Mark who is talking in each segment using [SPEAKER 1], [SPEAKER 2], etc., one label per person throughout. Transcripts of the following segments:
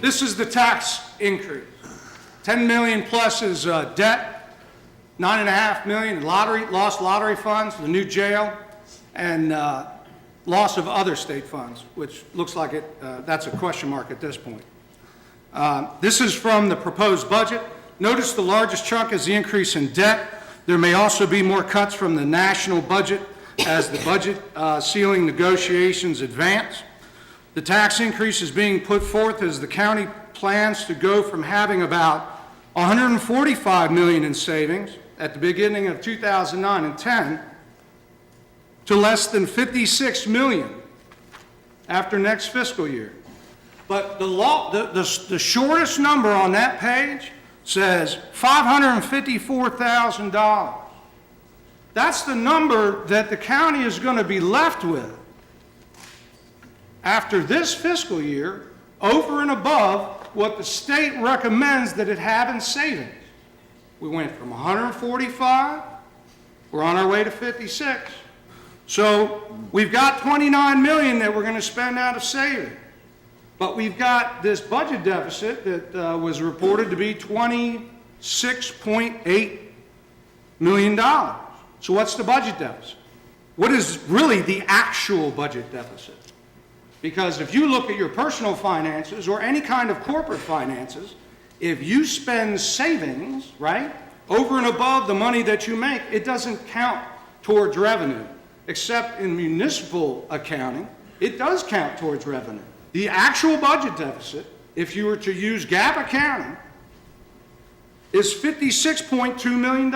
[SPEAKER 1] This is the tax increase. 10 million plus is debt, 9.5 million lost lottery funds, the new jail, and loss of other state funds, which looks like that's a question mark at this point. This is from the proposed budget. Notice the largest chunk is the increase in debt. There may also be more cuts from the national budget as the budget ceiling negotiations advance. The tax increase is being put forth as the county plans to go from having about 145 million in savings at the beginning of 2009 and 10 to less than 56 million after next fiscal year. But the shortest number on that page says $554,000. That's the number that the county is going to be left with after this fiscal year, over and above what the state recommends that it have in savings. We went from 145, we're on our way to 56. So we've got 29 million that we're going to spend out of savings. But we've got this budget deficit that was reported to be $26.8 million. So what's the budget deficit? What is really the actual budget deficit? Because if you look at your personal finances or any kind of corporate finances, if you spend savings, right, over and above the money that you make, it doesn't count towards revenue. Except in municipal accounting, it does count towards revenue. The actual budget deficit, if you were to use GAAP accounting, is $56.2 million.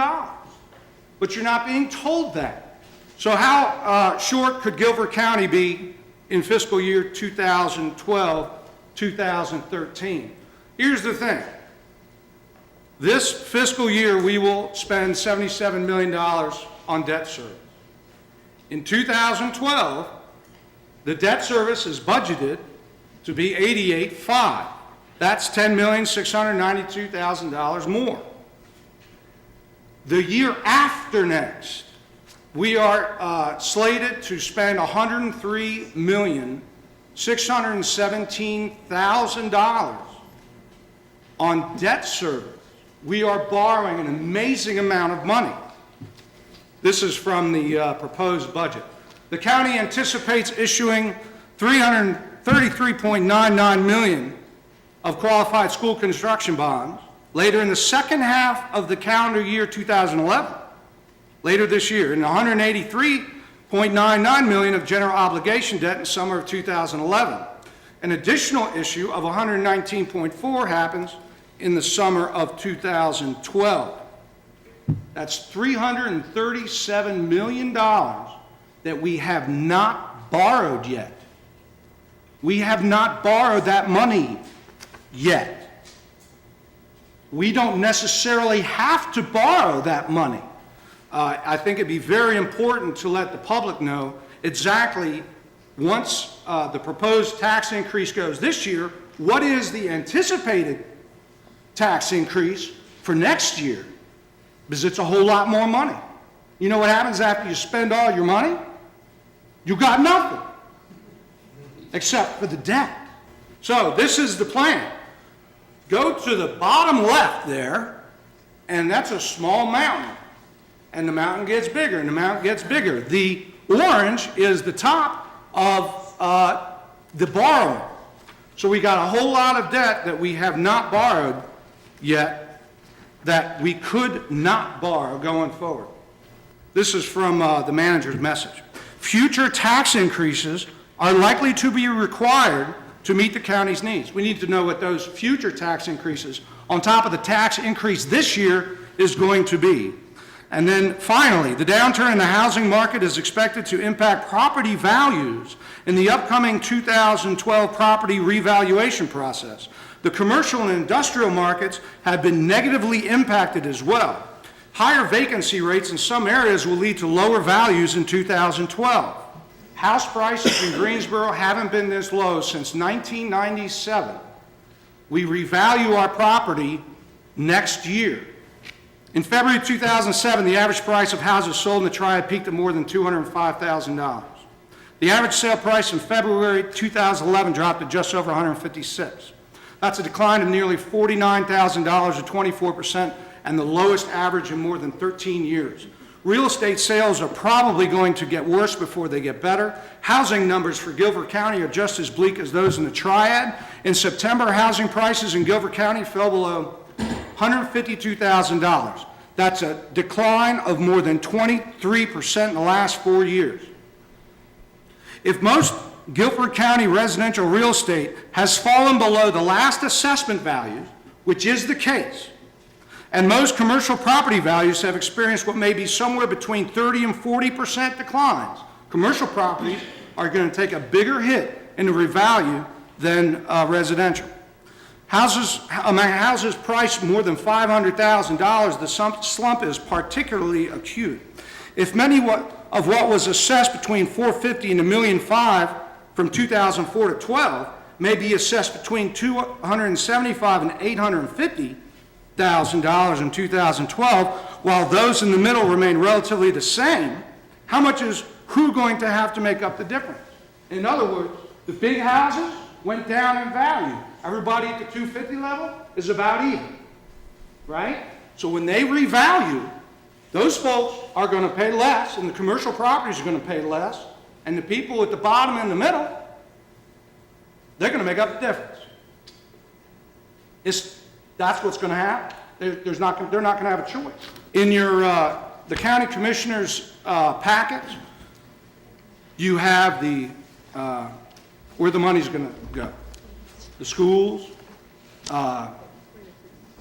[SPEAKER 1] But you're not being told that. So how short could Guilford County be in fiscal year 2012, 2013? Here's the thing. This fiscal year, we will spend $77 million on debt service. In 2012, the debt service is budgeted to be $88.5. That's $10,692,000 more. The year after next, we are slated to spend $103,617,000 on debt service. We are borrowing an amazing amount of money. This is from the proposed budget. The county anticipates issuing $333.99 million of qualified school construction bonds later in the second half of the calendar year 2011, later this year, and $183.99 million of general obligation debt in summer of 2011. An additional issue of $119.4 happens in the summer of 2012. That's $337 million that we have not borrowed yet. We have not borrowed that money yet. We don't necessarily have to borrow that money. I think it'd be very important to let the public know exactly, once the proposed tax increase goes this year, what is the anticipated tax increase for next year, because it's a whole lot more money. You know what happens after you spend all your money? You got nothing, except for the debt. So this is the plan. Go to the bottom left there, and that's a small mountain. And the mountain gets bigger, and the mountain gets bigger. The orange is the top of the borrowing. So we got a whole lot of debt that we have not borrowed yet that we could not borrow going forward. This is from the manager's message. Future tax increases are likely to be required to meet the county's needs. We need to know what those future tax increases on top of the tax increase this year is going to be. And then finally, the downturn in the housing market is expected to impact property values in the upcoming 2012 property revaluation process. The commercial and industrial markets have been negatively impacted as well. Higher vacancy rates in some areas will lead to lower values in 2012. House prices in Greensboro haven't been this low since 1997. We revalue our property next year. In February 2007, the average price of houses sold in the Triad peaked at more than $205,000. The average sale price in February 2011 dropped to just over $156,000. That's a decline of nearly $49,000 or 24%, and the lowest average in more than 13 years. Real estate sales are probably going to get worse before they get better. Housing numbers for Guilford County are just as bleak as those in the Triad. In September, housing prices in Guilford County fell below $152,000. That's a decline of more than 23% in the last 4 years. If most Guilford County residential real estate has fallen below the last assessment values, which is the case, and most commercial property values have experienced what may be somewhere between 30 and 40% declines, commercial properties are going to take a bigger hit in the revalue than residential. Among houses priced more than $500,000, the slump is particularly acute. If many of what was assessed between $450,000 and $1.5 million from 2004 to 12 may be assessed between $275,000 and $850,000 in 2012, while those in the middle remain relatively the same, how much is who going to have to make up the difference? In other words, the big houses went down in value. Everybody at the 250 level is about even, right? So when they revalue, those folks are going to pay less, and the commercial properties are going to pay less, and the people at the bottom and the middle, they're going to make up the difference. That's what's going to happen. They're not going to have a choice. In your the county commissioners' packets, you have the where the money's going to go. The schools,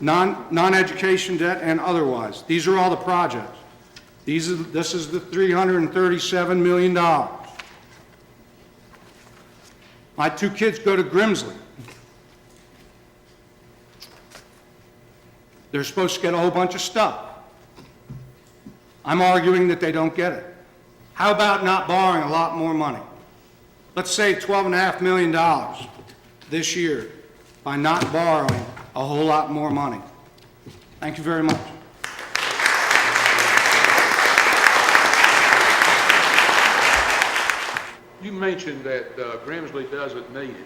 [SPEAKER 1] non-education debt, and otherwise. These are all the projects. This is the $337 million. My 2 kids go to Grimsley. They're supposed to get a whole bunch of stuff. I'm arguing that they don't get it. How about not borrowing a lot more money? Let's save $12.5 million this year by not borrowing a whole lot more money. Thank you very much.
[SPEAKER 2] You mentioned that Grimsley doesn't need it.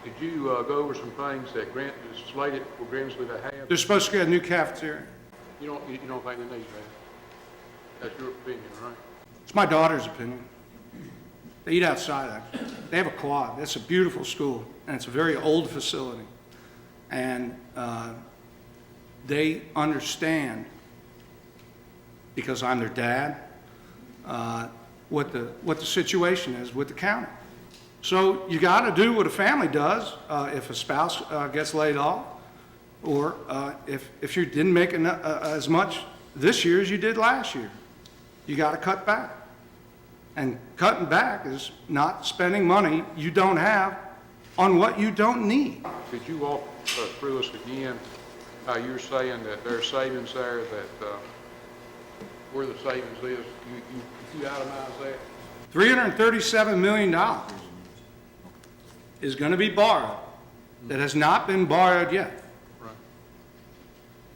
[SPEAKER 2] Could you go over some things that Grant is slated for Grimsley to have?
[SPEAKER 1] They're supposed to get a new cafeteria.
[SPEAKER 2] You don't think they need that? That's your opinion, right?
[SPEAKER 1] It's my daughter's opinion. They eat outside, actually. They have a quad. It's a beautiful school, and it's a very old facility. And they understand, because I'm their dad, what the situation is with the county. So you got to do what a family does if a spouse gets laid off, or if you didn't make as much this year as you did last year. You got to cut back. And cutting back is not spending money you don't have on what you don't need.
[SPEAKER 2] Could you walk through us again how you're saying that there's savings there, that where the savings is? You itemize that?
[SPEAKER 1] $337 million is going to be borrowed that has not been borrowed yet.
[SPEAKER 2] Right.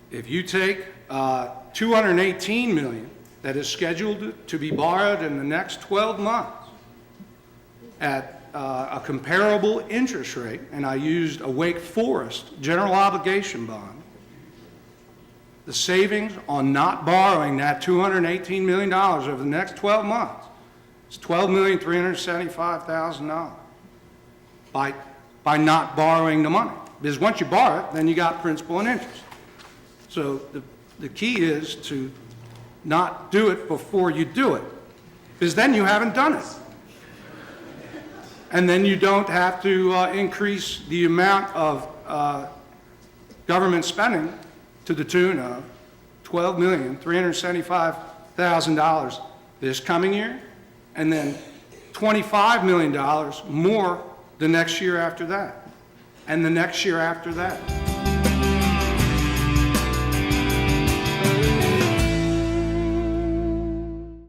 [SPEAKER 1] If you take $218 million that is scheduled to be borrowed in the next 12 months at a comparable interest rate, and I used a Wake Forest general obligation bond, the savings on not borrowing that $218 million over the next 12 months is $12,375,000 by not borrowing the money. Because once you borrow it, then you got principal and interest. So the key is to not do it before you do it, because then you haven't done it. And then you don't have to increase the amount of government spending to the tune of $12,375,000 this coming year, and then $25 million more the next year after that, and the next year after that.